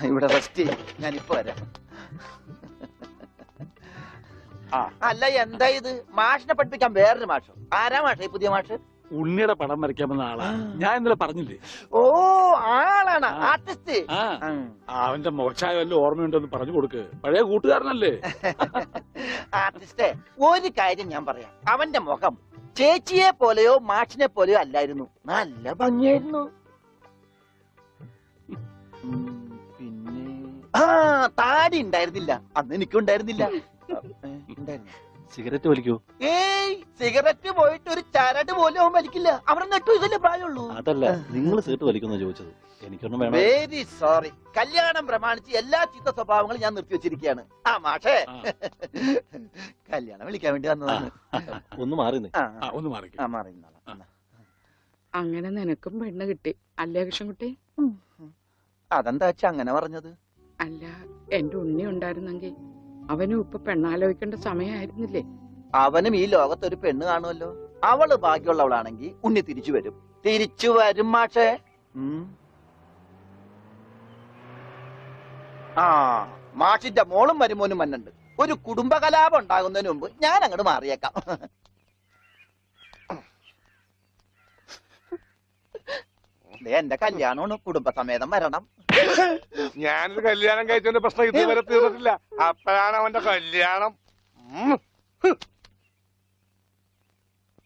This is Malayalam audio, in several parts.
ഇവിടെ റെസ്റ്റ് ഞാനിപ്പോ വരാം. അല്ല എന്താ ഇത്? മാഷിനെ പഠിപ്പിക്കാൻ വേറൊരു മാഷോ? ആരാ മാഷ പുതിയ മാഷ്? ഉണ്ണിയുടെ പടം വരയ്ക്കാമെന്ന ആളാ. ഞാൻ ഇന്നലെ പറഞ്ഞില്ലേ? ഓ ആളാണ് ആർട്ടിസ്റ്റ്. അവന്റെ മോശമായ വല്ല ഓർമ്മയുണ്ടെന്ന് പറഞ്ഞു കൊടുക്ക്. പഴയ കൂട്ടുകാരനല്ലേ? ആർട്ടിസ്റ്റേ, ഒരു കാര്യം ഞാൻ പറയാം. അവന്റെ മുഖം ചേച്ചിയെ പോലെയോ മാഷിനെ പോലെയോ അല്ലായിരുന്നു. നല്ല ഭംഗിയായിരുന്നു. പിന്നെ താടി ഉണ്ടായിരുന്നില്ല. അന്ന് എനിക്കും ഉണ്ടായിരുന്നില്ല. സിഗരറ്റ് വലിക്കൂ? ഏയ്, സിഗരറ്റ് പോയിട്ട് ഒരു ചരട് പോലും അവൻ വലിക്കില്ല. അവരുടെ 8 വയസ്സല്ലേ പ്രായമുള്ളൂ. അതല്ല, നിങ്ങൾ സിഗരറ്റ് വലിക്കുന്ന ചോദിച്ചത്. എനിക്കൊന്നും വേണം. Very sorry. കല്യാണം പ്രമാണിച്ച് എല്ലാ ചീത്ത സ്വഭാവങ്ങളും ഞാൻ നിർത്തി വെച്ചിരിക്കുകയാണ്. ആ മാഷേ, കല്യാണം വിളിക്കാൻ വേണ്ടി വന്നതാണ്. ഒന്ന് മാറി ഒന്ന് മാറി. അങ്ങനെ നിനക്കും പെണ്ണ് കിട്ടി അല്ലേ കൃഷ്ണൻകുട്ടി? അതെന്താ വെച്ചാ അങ്ങനെ പറഞ്ഞത്? അല്ല, എന്റെ ഉണ്ണി ഉണ്ടായിരുന്നെങ്കിൽ അവനും ഇപ്പൊ പെണ്ണാലോചിക്കേണ്ട സമയമായിരുന്നില്ലേ? അവനും ഈ ലോകത്തൊരു പെണ്ണ് കാണുമല്ലോ. അവള് ഭാഗ്യമുള്ളവളാണെങ്കിൽ ഉണ്ണി തിരിച്ചു വരും. തിരിച്ചു വരും മാഷേ. ആ മാഷിന്റെ മോളും മരുമോനും മന്നുണ്ട്. ഒരു കുടുംബകലാപം ഉണ്ടാകുന്നതിന് മുമ്പ് ഞാൻ അങ്ങോട്ട് മാറിയേക്കാം. എന്റെ കല്യാണമാണ്, കുടുംബസമേതം വരണം. ഞാനൊരു കല്യാണം കഴിച്ചതിന്റെ പ്രശ്നം ഇതുവരെ തീർന്നിട്ടില്ല. അപ്പോഴാണ് അവന്റെ കല്യാണം.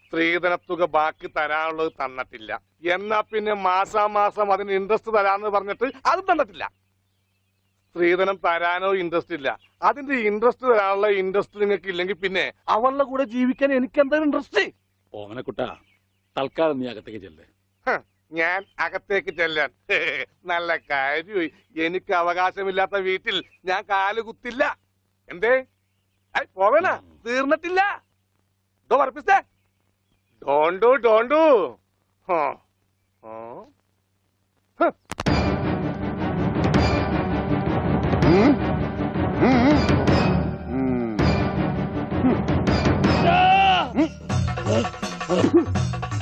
സ്ത്രീധനത്തുക ബാക്കി തരാനുള്ളത് തന്നിട്ടില്ല. എന്നാ പിന്നെ മാസാമാസം അതിന് ഇൻട്രസ്റ്റ് തരാന്ന് പറഞ്ഞിട്ട് അതും തന്നിട്ടില്ല. സ്ത്രീധനം തരാനോ ഇൻട്രസ്റ്റ് ഇല്ല. അതിന്റെ ഇൻട്രസ്റ്റ് തരാനുള്ള ഇൻട്രസ്റ്റ് നിങ്ങൾക്ക് ഇല്ലെങ്കിൽ പിന്നെ അവളുടെ കൂടെ ജീവിക്കാൻ എനിക്ക് എന്താ ഇൻട്രസ്റ്റ്? ഓമനക്കുട്ട, തൽക്കാലം നീ അകത്തേക്ക് ചെല്ലേ. ഞാൻ അകത്തേക്ക് ചെല്ലാൻ നല്ല കാര്യമായി. എനിക്ക് അവകാശമില്ലാത്ത വീട്ടിൽ ഞാൻ കാലുകുത്തില്ല. എന്തേ പോവേണ? തീർന്നിട്ടില്ല. പറപ്പിച്ചേ ഡോണ്ടു ഡോണ്ടു.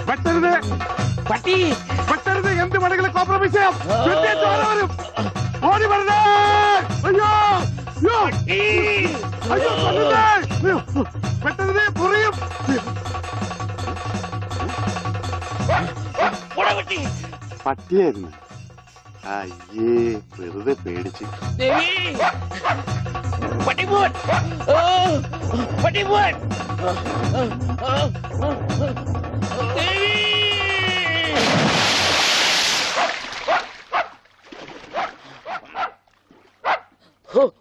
പെട്ടരുത് പട്ടി, പെട്ടരുത്. എന്ത് വേണമെങ്കിലും കോംപ്രമൈസ് ചെയ്യാം. വരും. ഓടി വരണേ. അയ്യോ അയ്യോ, പെട്ടരുത്. കുറയും. പട്ടിയായിരുന്നു. അയ്യേ, വെറുതെ പേടിച്ച്.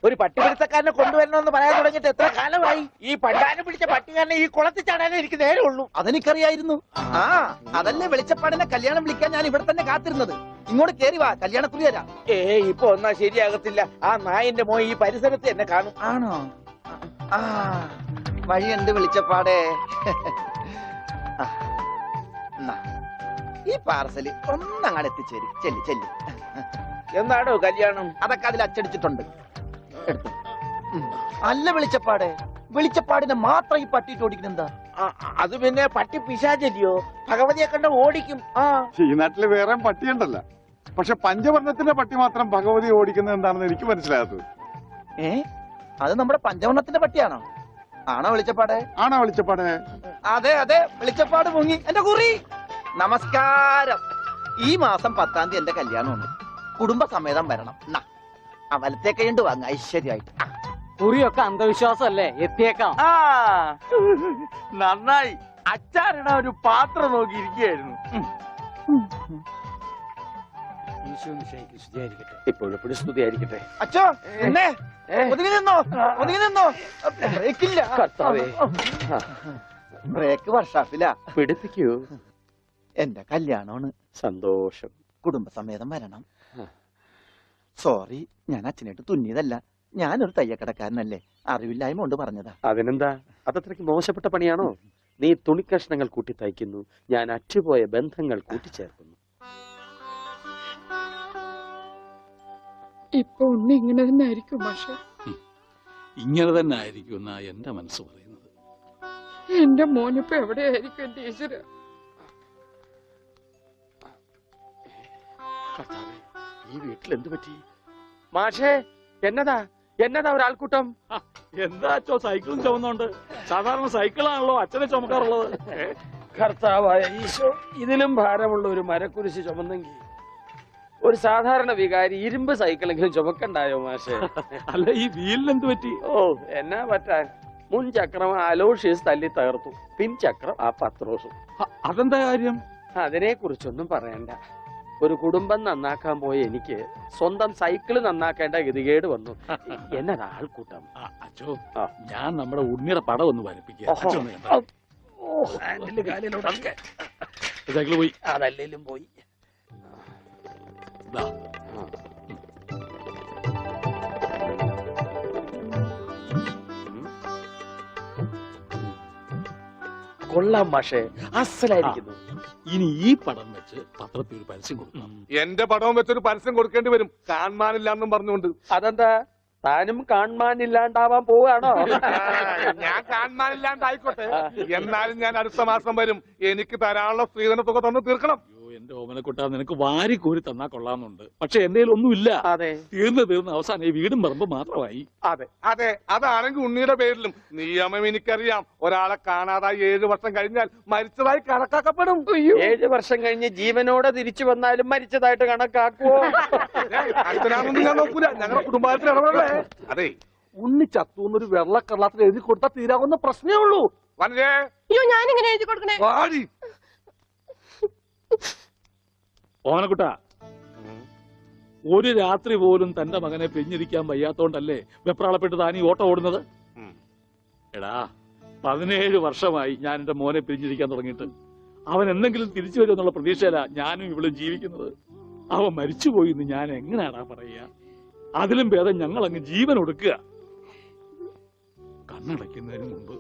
ഒരു പട്ടിപിടുത്തക്കാരനെ കൊണ്ടുവരണമെന്ന് പറയാൻ തുടങ്ങിയിട്ട് എത്ര കാലമായി? ഈ പണ്ടാരം പിടിച്ച പട്ടിക്കാരനെ ഈ കുളത്തിൽ ചാടാനേ എനിക്ക് നേരമുള്ളൂ. അതെനിക്കറിയായിരുന്നു. അതല്ലേ വെളിച്ചപ്പാടിനെ കല്യാണം വിളിക്കാൻ ഞാൻ ഇവിടെ തന്നെ കാത്തിരുന്നത്. ഇങ്ങോട്ട് കേറി വാ, കല്യാണക്കുറി തരാം. ഇപ്പൊ ഒന്നാ ശരിയാകത്തില്ല. ആ നായന്റെ മോൻ ഈ പരിസരത്ത് എന്നെ കാണും. ആണോ? വഴിയുണ്ട് വെളിച്ചപ്പാടേ. ഈ പാർസല് ഒന്നങ്ങാട് എത്തിച്ചേരും. ചെല്ലി ചെല്ലി. എന്താണോ കല്യാണം? അതൊക്കെ അതിൽ അച്ചടിച്ചിട്ടുണ്ട്. അല്ല വെളിച്ചപ്പാടെ, വെളിച്ചപ്പാടിനെ മാത്രം ഈ പട്ടിയിട്ട് ഓടിക്കുന്നെന്താ? അത് പിന്നെ പട്ടി പിശാചല്ലിയോ? ഭഗവതിയെ കണ്ട ഓടിക്കും. ഈ നാട്ടില് വേറെ പട്ടിയുണ്ടല്ല. പക്ഷെ പഞ്ചവർണ്ണത്തിന്റെ പട്ടി മാത്രം ഭഗവതി ഓടിക്കുന്നത് എന്താണെന്ന് എനിക്ക് മനസ്സിലാകാത്തത്. അത് നമ്മുടെ പഞ്ചവർണ്ണത്തിന്റെ പട്ടിയാണോ? ആണോ വെളിച്ചപ്പാടെ? ആണോ വെളിച്ചപ്പാടെ? അതെ അതെ, വെളിച്ചപ്പാട് മുങ്ങി. എന്റെ കുറി നമസ്കാരം. ഈ മാസം 10-ാം തീയതി എന്റെ കല്യാണമുണ്ട്. കുടുംബസമേതം വരണം. വലത്തെ കൈണ്ട് വാങ്ങ ഐശ്വര്യമായിട്ട്. കുറിയൊക്കെ അന്ധവിശ്വാസമല്ലേ? എത്തിയേക്കാം. നന്നായി. അച്ചാറിട ഒരു പാത്രം നോക്കിയിരിക്കുകയായിരുന്നു. എപ്പോഴും സ്തുതിയായിരിക്കട്ടെ. അച്ഛോ എന്നെ ഒതുങ്ങി നിന്നോ, ഒതുങ്ങി നിന്നോ. ബ്രേക്കില്ല. ബ്രേക്ക് വർഷാപ്പില്ല. പിടിപ്പിക്കൂ. എന്റെ കല്യാണമാണ്. സന്തോഷം. കുടുംബസമേതം വരണം. സോറി, ഞാൻ അച്ഛനായിട്ട് തുന്നിയതല്ല. ഞാനൊരു തയ്യക്കടക്കാരനല്ലേ, അറിവില്ലായ്മ കൊണ്ട് പറഞ്ഞതാ. അതിനെന്താ? അതത്രയ്ക്ക് മോശപ്പെട്ട പണിയാണോ? നീ തുണിക്കഷ്ണങ്ങൾ കൂട്ടി തയ്ക്കുന്നു, ഞാൻ അറ്റുപോയ ബന്ധങ്ങൾ കൂട്ടിച്ചേർക്കുന്നു. ഇപ്പൊ ഉണ്ണി ഇങ്ങനെ തന്നെ ആയിരിക്കും പക്ഷെ. ഇങ്ങനെ തന്നെ ആയിരിക്കും എന്നാ എന്റെ മനസ്സ് പറയുന്നത്. എന്റെ മോനിപ്പോ എവിടെയായിരിക്കും എന്റെ ഈശ്വര? ഈ വീട്ടിൽ എന്ത് പറ്റി? മാഷേ, എന്നതാ എന്നതാ ഒരാൾക്കൂട്ടം? എന്താ അച്ഛോ സൈക്കിളും ചുമന്നോണ്ട്? സാധാരണ സൈക്കിളാണല്ലോ അച്ഛനെ ചുമക്കാറുള്ളത്. കർത്താവായ ഈശോ, ഇതിലും ഭാരമുള്ള ഒരു മരക്കുരിശ് ചുമന്നെങ്കിൽ ഒരു സാധാരണ വികാരി ഇരുമ്പ് സൈക്കിളെങ്കിലും ചുമക്കണ്ടായോ മാഷേ? അല്ല, ഈ വീലിന് എന്ത് പറ്റി? ഓ, എന്നാ പറ്റാൻ, മുൻ ചക്രം അലോഷ്യസ് തല്ലി തകർത്തു, പിൻചക്രം ആ പത്രോസും. അതെന്താ കാര്യം? അതിനെ കുറിച്ചൊന്നും പറയണ്ട. ഒരു കുടുംബം നന്നാക്കാൻ പോയ എനിക്ക് സ്വന്തം സൈക്കിള് നന്നാക്കേണ്ട ഗതികേട് വന്നു. എന്നതാ ആൾക്കൂട്ടം? അച്ഛോ, ആ. ഞാൻ നമ്മുടെ ഉണ്ണിയുടെ പടം ഒന്ന് വരപ്പിക്കുക. ഓഹോ. അച്ഛൻ ഒന്ന് കണ്ടോ? ഓ, ഹാൻഡില് കാലിലൂടെ സൈക്കിള് പോയി. അതല്ലേലും പോയി. ദാ. കൊള്ളാം മാഷേ, അസലായിരിക്കുന്നു. ഇനി ഈ പടം വെച്ച് പത്രത്തിൽ ഒരു പരസ്യം കൊടുക്കണം. എന്റെ പടവും വെച്ചൊരു പരസ്യം കൊടുക്കേണ്ടി വരും, കാണാനില്ലാന്നും പറഞ്ഞുകൊണ്ട്. അതെന്താ, താനും കാണാനില്ലാണ്ടാവാൻ പോവാണോ? ഞാൻ കാണാനില്ലാണ്ടായിക്കോട്ടെ, എന്നാലും ഞാൻ അടുത്ത മാസം വരും. എനിക്ക് തരാനുള്ള സ്ത്രീധന തുക തന്നു തീർക്കണം. അയ്യോ, എന്റെ ഓമനക്കുട്ട, നിനക്ക് വാരി കോരി തന്നാ കൊള്ളാന്നുണ്ട്. പക്ഷെ എന്റെ ഒന്നുമില്ല. അതെ, തീർന്ന് അവസാനം ഈ വീടും പറമ്പ് മാത്രമായി. അതെ, അതാണെങ്കിൽ ഉണ്ണിയുടെ പേരിലും നിയമം എനിക്കറിയാം. ഒരാളെ കാണാതായി 7 വർഷം കഴിഞ്ഞാൽ മരിച്ചതായി കണക്കാക്കപ്പെടും. 7 വർഷം കഴിഞ്ഞ് ജീവനോടെ തിരിച്ചു വന്നാലും മരിച്ചതായിട്ട് കണക്കാക്കുവോ? അച്ഛനാണെന്ന് ഞാൻ നോക്കൂല, ഞങ്ങളുടെ കുടുംബത്തിൽ ഇടപെടലേ. അതെ, ഉണ്ണി ചത്തൂന്നൊരു വെള്ളക്കള്ളത്തിൽ എഴുതി കൊടുത്താൽ തീരാവുന്ന പ്രശ്നമേ ഉള്ളൂ. വനജേ, അയ്യോ, ഞാനിങ്ങനെ എഴുതി കൊടുക്കണേ. വാടി. ഓമനക്കുട്ട, ഒരു രാത്രി പോലും തന്റെ മകനെ പിരിഞ്ഞിരിക്കാൻ വയ്യാത്തോണ്ടല്ലേ വെപ്രാളപ്പെട്ട് താനീ ഓട്ടം ഓടുന്നത്? എടാ, 17 വർഷമായി ഞാൻ എന്റെ മോനെ പിരിഞ്ഞിരിക്കാൻ തുടങ്ങിയിട്ട്. അവൻ എന്തെങ്കിലും തിരിച്ചു വരുമെന്നുള്ള പ്രതീക്ഷയിലാ ഞാനും ഇവളും ജീവിക്കുന്നത്. അവൻ മരിച്ചുപോയി എന്ന് ഞാൻ എങ്ങനെയാടാ പറയുക? അതിലും ഭേദം ഞങ്ങൾ അങ്ങ് ജീവൻ ഒടുക്കുക. കണ്ണടയ്ക്കുന്നതിന് മുമ്പ്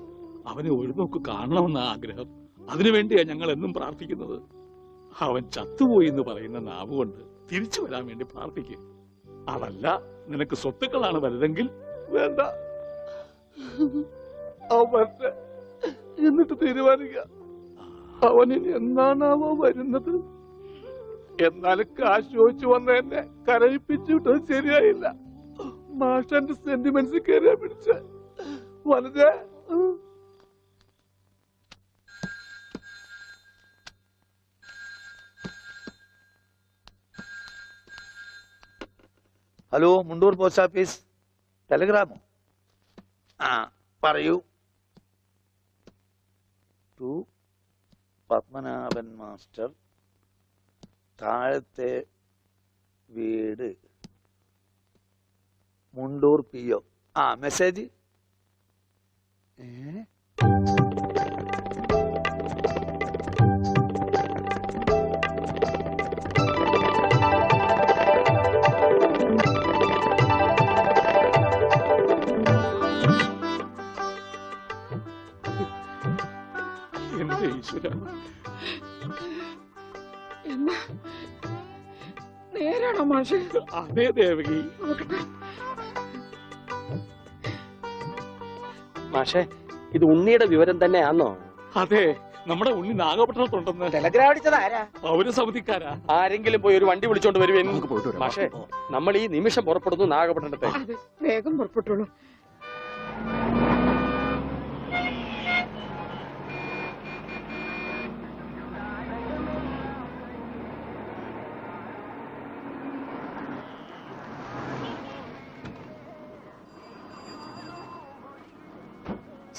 അവനെ ഒരു നോക്ക് കാണണമെന്ന ആഗ്രഹം. അതിനുവേണ്ടിയാ ഞങ്ങൾ എന്നും പ്രാർത്ഥിക്കുന്നത്. അവൻ ചത്തുപോയി എന്ന് പറയുന്ന നാവ് കൊണ്ട് തിരിച്ചു വരാൻ വേണ്ടി പ്രാർത്ഥിക്കും. അതല്ല നിനക്ക് സ്വത്തുക്കളാണ് വലുതെങ്കിൽ വേണ്ട, അവൻ എന്നിട്ട് തീരുമാനിക്കുക. അവനിനി എന്നാണാവോ വരുന്നത്. എന്നാലും കാശ് ചോദിച്ചു വന്ന എന്നെ കരയിപ്പിച്ചിട്ടത് ശരിയായില്ല. മാഷന്റെ സെന്റിമെന്റ്സ് കയറിയാ പിടിച്ച വളരെ. Hello, Mundur post office. ടെലിഗ്രാമോ? ആ, പറയൂ. ടു പത്മനാഭൻ മാസ്റ്റർ, താഴത്തെ വീട്, മുണ്ടൂർ PO. ആ, മെസ്സേജ്. എന്റെ ഈശ്വര, എന്നാ നേരാണോ മാഷേ? അതേ ദേവകി. നോക്കട്ടെ. മാഷേ, ഇത് ഉണ്ണിയുടെ വിവരം തന്നെയാണോ? അതെ, നമ്മുടെ ഉണ്ണി നാഗപട്ടണത്തുണ്ടെന്ന്. ടെലഗ്രാം അടിച്ചത് ആരാ? പൗരസമിതിക്കാരാ. ആരെങ്കിലും പോയി ഒരു വണ്ടി വിളിച്ചോണ്ട് വരുവേൻ. മാഷേ, നമ്മൾ ഈ നിമിഷം പുറപ്പെടുന്നു നാഗപട്ടണത്തെ. അതെ, വേഗം പുറപ്പെട്ടുള്ളൂ.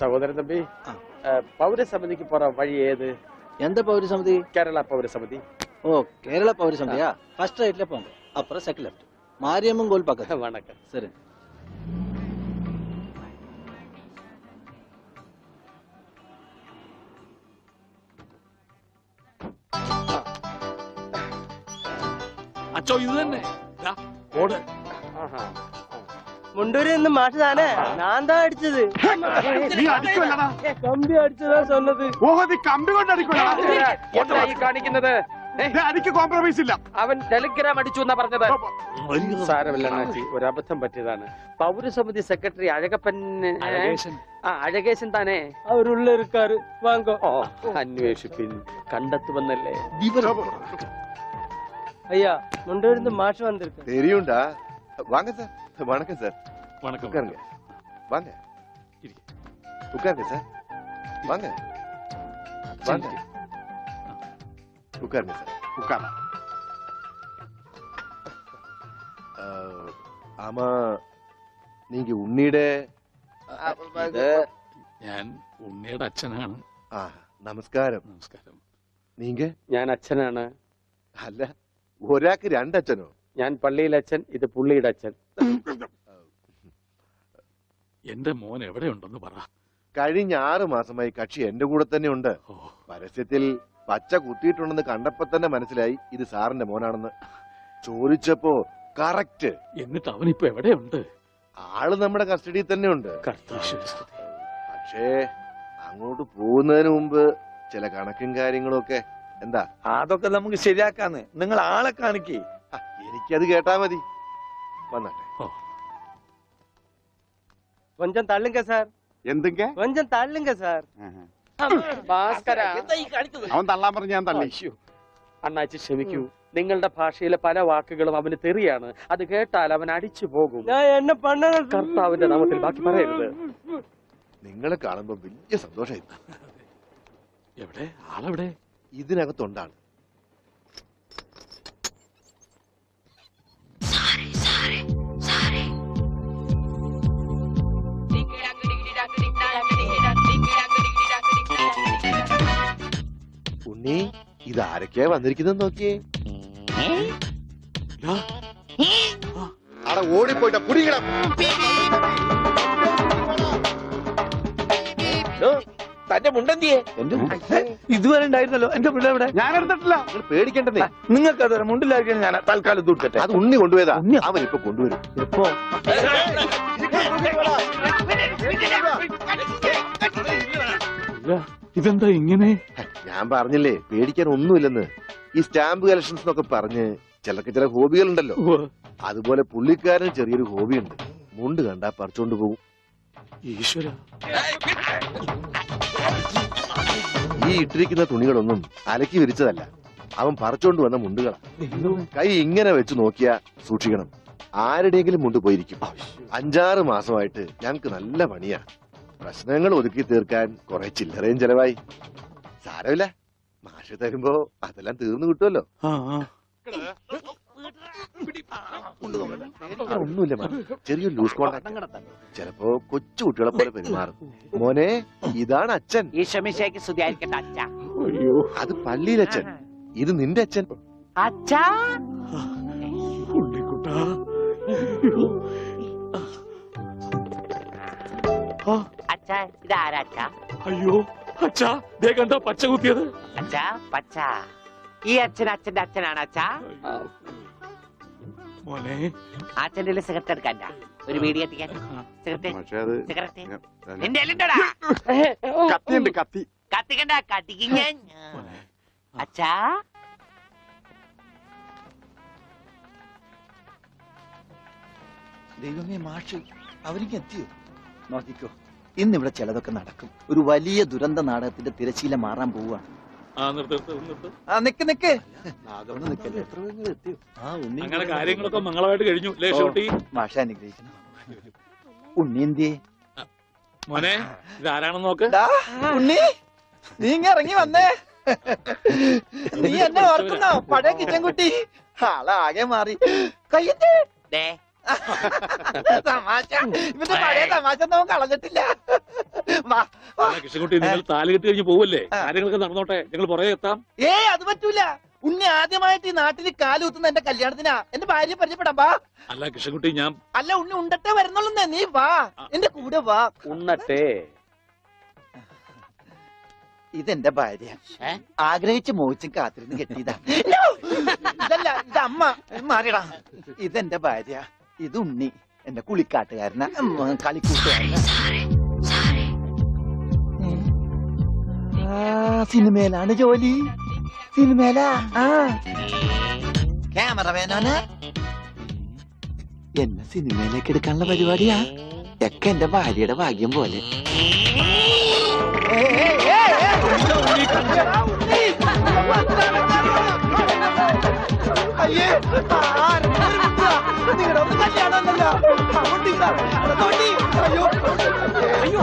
സഹോദരൻ തമ്പി, പൗരസമിതിക്ക് പോറ വഴി ഏത്? எந்த பௌரசமிதி? കേരള പൗരസമിതി. ஓ, கேரளா பௌரசமிதியா? ஃபர்ஸ்ட் ரைட்ல போங்க, அப்புறம் செகண்ட் லெஃப்ட், மாரியம்மன் கோயில் பக்கத்துல. வணக்கம். சரி. അച്ചോ, ഇത് തന്നെ. ദാ, ഓട്. മുണ്ടൂരിൽ നിന്ന് മാഷ് താനേ? ഞാൻ താ അടിച്ചത്. നീ അടിക്കുമല്ലടാ. കമ്പി അടിച്ചതാ சொன்னது. ഓഹോ, നീ കമ്പി കൊണ്ട് അടിക്കുമല്ലടാ. എന്താ ഈ കാണിക്കുന്നത്? അടിക്ക് കോംപ്രമൈസ് ഇല്ല. അവൻ ടെലിഗ്രാം അടിച്ചു എന്നാ പറഞ്ഞത്. സാരമില്ല അണ്ണാച്ചി, ഒരബദ്ധം പറ്റിയതാണ്. പൗരസമിതി സെക്രട്ടറി അഴകപ്പൻ. അഴകേശൻ. ആ, അഴകേശൻ താനേ? അവരുള്ള இருக்காரு, വാങ്ങോ. ഓ, അന്വേഷിപ്പിൻ, കണ്ടെത്തുവന്നല്ലേ. ஐயா முண்டிருந்து மாஷ் வந்திருக்கு. தெரியும்டா. வாங்க சார். வணக்கம் சார். வணக்கம். உட்காருங்க. வாங்க. உட்காருங்க சார். வாங்க. வாங்க. உட்காருங்க சார். உட்கார ആമാ നീങ്ക ഉണ്ണിയുടെ ഞാൻ ഉണ്ണിയുടെ അച്ഛനാണ്. ആ നമസ്കാരം. നമസ്കാരം. നീങ്ക ഞാൻ അച്ഛനാണ്. അല്ല ഒരാൾക്ക് രണ്ടച്ഛനോ? ഞാൻ പള്ളിയിലെ അച്ഛൻ, ഇത് പുള്ളിയുടെ അച്ഛൻ. എന്റെ മോൻ എവിടെയുണ്ടെന്ന് പറ. കഴിഞ്ഞ 6 മാസമായി കക്ഷി എന്റെ കൂടെ തന്നെ ഉണ്ട്. ഓ, പരസ്യത്തിൽ പച്ച കുത്തിയിട്ടുണ്ടെന്ന് കണ്ടപ്പോ തന്നെ മനസ്സിലായി ഇത് സാറിന്റെ മോനാണെന്ന്. ചോദിച്ചപ്പോ കറക്റ്റ്. എന്നിട്ട് അവനിപ്പോ എവിടെയുണ്ട്? ആള് നമ്മുടെ കസ്റ്റഡിയിൽ തന്നെ ഉണ്ട്. കർത്താശ്വസ്തുതി. പക്ഷേ അങ്ങോട്ട് പോകുന്നതിന് മുമ്പ് ചില കണക്കും കാര്യങ്ങളും ഒക്കെ. എന്താ? അതൊക്കെ നമുക്ക് ശരിയാക്കാന്ന്. നിങ്ങൾ ആളെ കാണിക്കേ. എനിക്കത് കേട്ടാ മതി. വന്നാട്ടെ. கொஞ்சம் தள்ளுங்க சார். എന്തൊക്കെ கொஞ்சம் தள்ளுங்க சார். ഭാസ്കര, എന്താ ഈ കാണിച്ചത്? അവൻ തള്ളാൻ പറഞ്ഞ ഞാൻ തള്ളി. അയ്യോ, അണ്ണാച്ചി ക്ഷമിക്കൂ. നിങ്ങളുടെ ഭാഷയിലെ പല വാക്കുകളും അവന് തെറിയാണ്. അത് കേട്ടാൽ അവൻ അടിച്ചു പോകും. நான் என்ன பண்ணணும்? കർത്താവിന്റെ നാമത്തിൽ ബാക്കി പറയരുത്. നിങ്ങളെ കാണുമ്പോ വലിയ സന്തോഷമായി. എവിടെ ആളെവിടെ? ഇതിനകത്തുണ്ടാണ്. ഉണ്ണി ഇതാരൊക്കെയാ വന്നിരിക്കുന്നത് നോക്കിയേ. അവിടെ ഓടിപ്പോയിട്ട കുടിക്കണം. തന്റെ മുണ്ടെന്തിയെ? ഇതുവരെ ഉണ്ടായിരുന്നല്ലോ എന്റെ മുണ്ട ഇവിടെ. ഞാൻ എടുത്തിട്ടില്ല. നിങ്ങൾ പേടിക്കേണ്ടതേ. നിങ്ങൾക്ക് അത് മുണ്ടിലായിരിക്കും. ഞാൻ തൽക്കാലം ദൂരട്ടെ. അത് ഉണ്ണി കൊണ്ടുപോയതാ. അവൻ ഇപ്പൊ കൊണ്ടുവരും. എപ്പോ? ഇതെന്താ ഇങ്ങനെ? ഞാൻ പറഞ്ഞില്ലേ പേടിക്കാൻ ഒന്നുമില്ലെന്ന്. ഈ സ്റ്റാമ്പ് കളക്ഷൻസ് എന്നൊക്കെ പറഞ്ഞ് ചിലർക്ക് ചില ഹോബികളുണ്ടല്ലോ. അതുപോലെ പുള്ളിക്കാരന് ചെറിയൊരു ഹോബിയുണ്ട്. മുണ്ട് കണ്ടാ പറിച്ചോണ്ട് പോകും. ഈശ്വര, ഈ ഇട്ടിരിക്കുന്ന തുണികളൊന്നും അലക്കി വിരിച്ചതല്ല. അവൻ പറിച്ചോണ്ട് വന്ന മുണ്ടുകളാ. കൈ ഇങ്ങനെ വെച്ച് നോക്കിയാ സൂക്ഷിക്കണം. ആരുടെയെങ്കിലും മുണ്ട് പോയിരിക്കും. 5-6 മാസമായിട്ട് ഞങ്ങക്ക് നല്ല പണിയാ. പ്രശ്നങ്ങൾ ഒതുക്കി തീർക്കാൻ കുറെ ചില്ലറയും ചെലവായി. സാരമില്ല, മാഷ് തരുമ്പോ അതെല്ലാം തീർന്നു കിട്ടുമല്ലോ. ഒന്നുമില്ല മാം, ചെറിയൊരു ലൂസ് കോണ്ടാക്ട്. ചിലപ്പോ കൊച്ചു കുട്ടികളെ പോലെ പെരുമാറും. മോനെ, ഇതാണ് അച്ഛൻ. ഈശോമിശിഹായ്ക്ക് സ്തുതിയായിരിക്കട്ടെ അച്ഛാ. അത് പള്ളിയിലച്ഛൻ. ഇത് നിന്റെ അച്ഛൻ. അച്ഛാ, ഉണ്ണിക്കുട്ടാ. അച്ഛാ, ഇതാരാ അച്ഛാ? അയ്യോ അച്ഛാ, ദേ കണ്ടോ പച്ച കുത്തിയത്? അച്ഛാ, പച്ച. ഈ അച്ഛൻ അച്ഛന്റെ അച്ഛനാണ് അച്ഛാ. മോനെ, അച്ഛന്റെ സിഗരറ്റ് എടുക്കാൻ ഒരു വീഡിയോ എത്തിക്കാൻ. സിഗരറ്റ് സിഗരറ്റ് എന്റെ എല്ലുണ്ടോടാ? കത്തിയുണ്ട്, കത്തി. കത്തിക്കണ്ട, കത്തിക്കും ഞാൻ. അച്ഛാ, ദൈവമേ, മാഷ് അവർക്ക് എത്തിയോ? നോക്കിക്കോ, ഇന്നിവിടെ ചിലതൊക്കെ നടക്കും. ഒരു വലിയ ദുരന്ത നാടകത്തിന്റെ തിരശീല മാറാൻ പോവുകയാണ്. നിക്ക് നിക്ക്. അങ്ങനെ കാര്യങ്ങളൊക്കെ മംഗളമായിട്ട് കഴിഞ്ഞു. ലേശോട്ടി മാഷ അനുഗ്രഹിക്കണം. ഉണ്ണി എന്തിയെ? മോനെ, ഇതാരാണെന്ന് നോക്ക്. ഉണ്ണി, നീ ഇങ്ങ ഇറങ്ങി വന്നേ. നീ എന്നെ ഓർക്കുന്നോ? പഴയ കിച്ചൻ കുട്ടി. ആളാകെ മാറി. കയ്യത്തെ ദേ തമാശ. ഇവന്റെ പഴയ തമാശ ഒന്നും കളഞ്ഞിട്ടില്ല. കൃഷ്ണൻകുട്ടി, നിങ്ങൾ താലി കെട്ടി കഴിഞ്ഞ് പോവല്ലേ? കാര്യങ്ങളൊക്കെ നടന്നോട്ടെ, ഞങ്ങൾ പുറകെ എത്താം. അത് പറ്റൂല. ഉണ്ണി ആദ്യമായിട്ട് ഈ നാട്ടിൽ കാലുകുത്തുന്ന എന്റെ കല്യാണത്തിനാ. എന്റെ ഭാര്യ പരിചയപ്പെടാം. വാ. അല്ല കൃഷ്ണൻകുട്ടി, ഞാൻ അല്ല ഉണ്ണി ഉണ്ടട്ടെ വരുന്നുള്ളൂ. നീ വാ, എന്റെ കൂടെ വാ. ഉണ്ണട്ടെ. ഇതെന്റെ ഭാര്യ. ആഗ്രഹിച്ച് മോഹിച്ചും കാത്തിരുന്ന് കെട്ടിയതാ. ഇതല്ല, ഇത് അമ്മ. മാറിയടാ. ഇതെന്റെ ഭാര്യ. ഇത് ഉണ്ണി, എന്റെ കുളിക്കാട്ടുകാരന, കളിക്കൂട്ടുകാരന. സിനിമയിലാണ് ജോലി. സിനിമയിലാ. ക്യാമറമാനാണ്. എന്നെ സിനിമയിലേക്ക് എടുക്കാനുള്ള പരിപാടിയാ. ഒക്കെ എന്റെ ഭാര്യയുടെ ഭാഗ്യം പോലെ. അയ്യേ നിങ്ങളുടെ ഒന്ന് കല്യാണമല്ലോ അയ്യോ അയ്യോ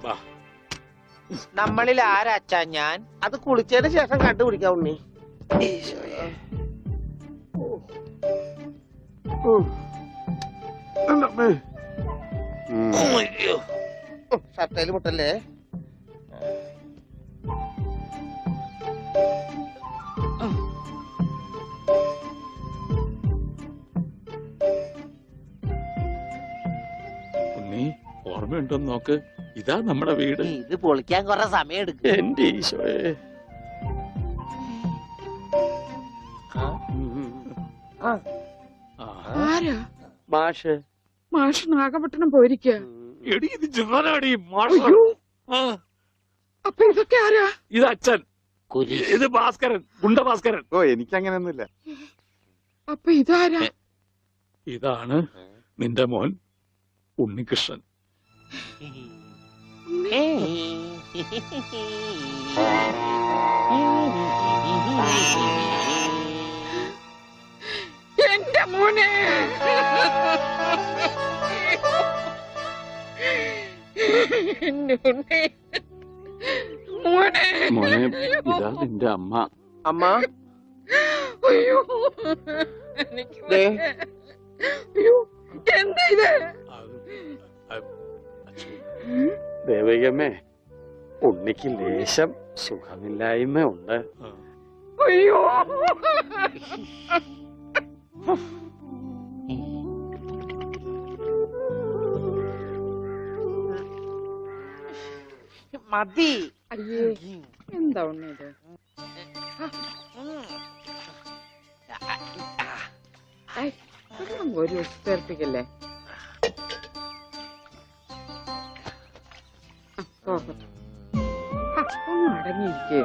വാ. നമ്മളിൽ ആരാച്ചാ ഞാൻ അത് കുളിച്ചതിന് ശേഷം കണ്ടുപിടിക്കാം ഉണ്ണി. ഷർട്ടയില് മുട്ടല്ലേ? ഉണ്ണി ഓർമ്മയുണ്ടോന്ന് നോക്ക്, ഇതാ നമ്മുടെ വീട്. ഇത് പൊളിക്കാൻ കുറെ സമയം എടുക്കും. എന്റെ ഈശോയെ. ആ. ആരാ? മാഷ്. മാഷ് നാഗപട്ടണം പോയിരിക്കുക. എടി ഇത് ജാനാടി മാഷ്. അയ്യോ, ആ, അപ്പൊ ഇതൊക്കെ ആരാ? ഇത് അച്ഛൻ, കുരി ഇത് ഭാസ്കരൻ, ഗുണ്ട ഭാസ്കരൻ. ഓ എനിക്കങ്ങനെയൊന്നുമില്ല. അപ്പൊ ഇതാരാ? ഇതാണ് നിന്റെ മോൻ ഉണ്ണികൃഷ്ണൻ. എന്റെ മോനെ. എന്റെ ഉണ്ണി. മോനെ. മോനെ, ഇതാ നിന്റെ അമ്മ. അമ്മ അയ്യോ, എനിക്ക് ദേ. വയ്യ. അയ്യോ, എന്താ ഇത്? ദേവികമ്മേ, ഉണ്ണിക്ക് ലേശം സുഖമില്ലായ്മ ഉണ്ട്. അയ്യോ, മതി. അയ്യേ, എന്താ ഉണ്ണി ഇത്? ഐ, വെള്ളം ഒരു ചേർപ്പിക്കല്ലേ. ഒന്ന് അടങ്ങിയിരിക്കേ.